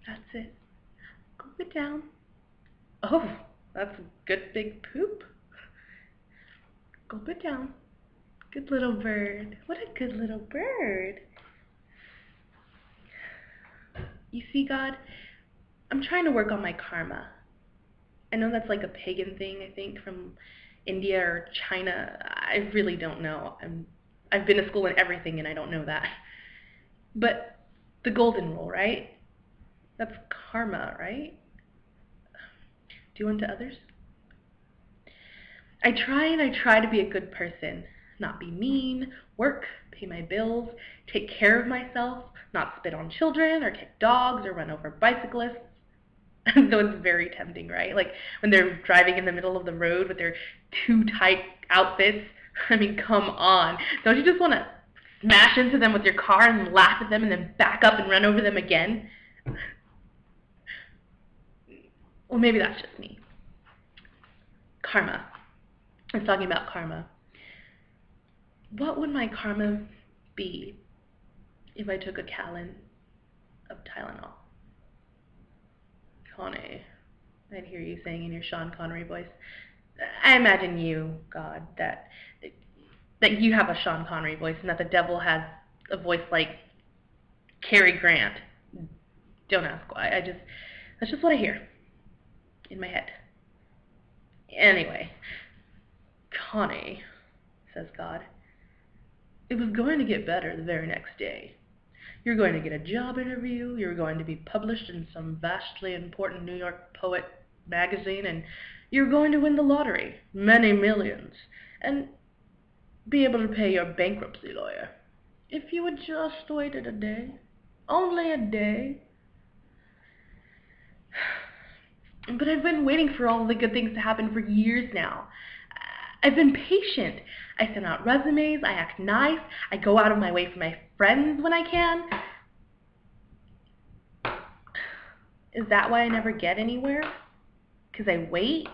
That's it. Gulp it down. Oh, that's a good big poop. Gulp it down. Good little bird. What a good little bird. You see, God, I'm trying to work on my karma. I know that's like a pagan thing, I think, from India or China. I really don't know. I've been to school and everything, and I don't know that. But the golden rule, right? That's karma, right? Do unto others. I try to be a good person, not be mean, work, pay my bills, take care of myself, not spit on children or kick dogs or run over bicyclists. Though it's very tempting, right? Like when they're driving in the middle of the road with their too tight outfits. I mean, come on. Don't you just want to smash into them with your car and laugh at them and then back up and run over them again? Well, maybe that's just me. Karma. I was talking about karma. What would my karma be if I took a gallon of Tylenol? Connie, I'd hear you saying in your Sean Connery voice. I imagine you, God, that you have a Sean Connery voice and that the devil has a voice like Cary Grant. Don't ask why. That's just what I hear in my head. Anyway, Connie, says God, it was going to get better the very next day. You're going to get a job interview, you're going to be published in some vastly important New York poet magazine, and you're going to win the lottery, many millions, and be able to pay your bankruptcy lawyer. If you had just waited a day, only a day. But I've been waiting for all of the good things to happen for years now. I've been patient. I send out resumes, I act nice, I go out of my way for my friends when I can. Is that why I never get anywhere? Because I wait?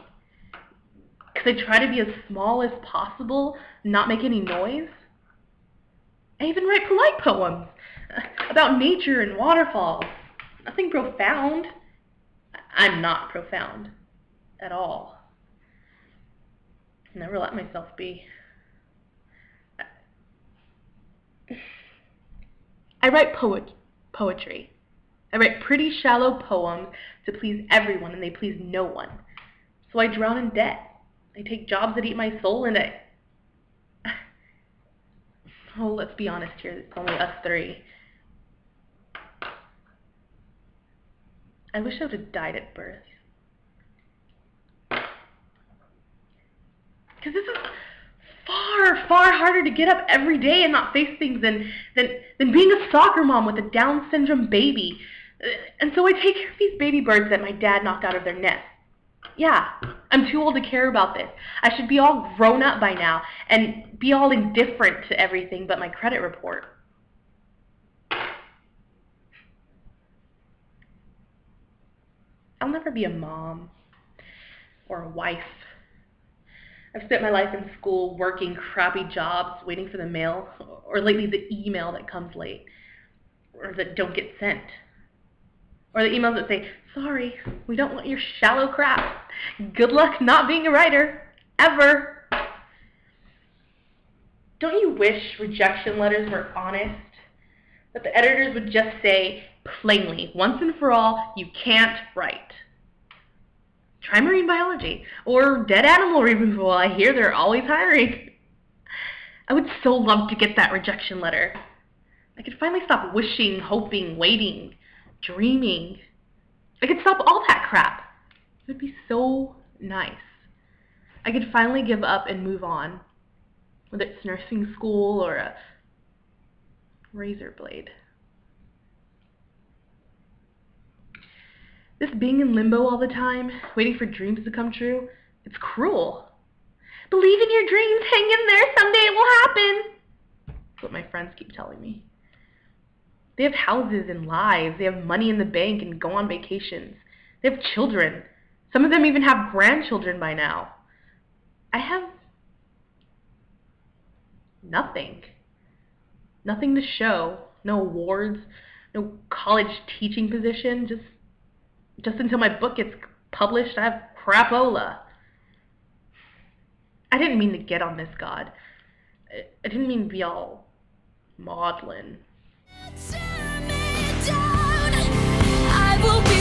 Because I try to be as small as possible, not make any noise? I even write polite poems about nature and waterfalls. Nothing profound. I'm not profound at all. I never let myself be. I write poetry. I write pretty shallow poems to please everyone, and they please no one. So I drown in debt. I take jobs that eat my soul, and oh, let's be honest here, it's only us three. I wish I would have died at birth. Because this is far, far harder to get up every day and not face things than being a soccer mom with a Down syndrome baby. And so I take care of these baby birds that my dad knocked out of their nest. Yeah, I'm too old to care about this. I should be all grown up by now and be all indifferent to everything but my credit report. I'll never be a mom or a wife. I've spent my life in school working crappy jobs, waiting for the mail, or lately the email that comes late, or that don't get sent. Or the emails that say, sorry, we don't want your shallow crap. Good luck not being a writer. Ever. Don't you wish rejection letters were honest? That the editors would just say, plainly, once and for all, you can't write. Try marine biology, or dead animal removal. I hear they're always hiring. I would so love to get that rejection letter. I could finally stop wishing, hoping, waiting, dreaming. I could stop all that crap. It would be so nice. I could finally give up and move on, whether it's nursing school or a razor blade. This being in limbo all the time, waiting for dreams to come true, it's cruel. Believe in your dreams, hang in there, someday it will happen. That's what my friends keep telling me. They have houses and lives, they have money in the bank and go on vacations. They have children. Some of them even have grandchildren by now. I have nothing. Nothing to show. No awards, no college teaching position, just Just until my book gets published, I have crapola. I didn't mean to get on this, God. I didn't mean to be all maudlin. Tear me down. I will be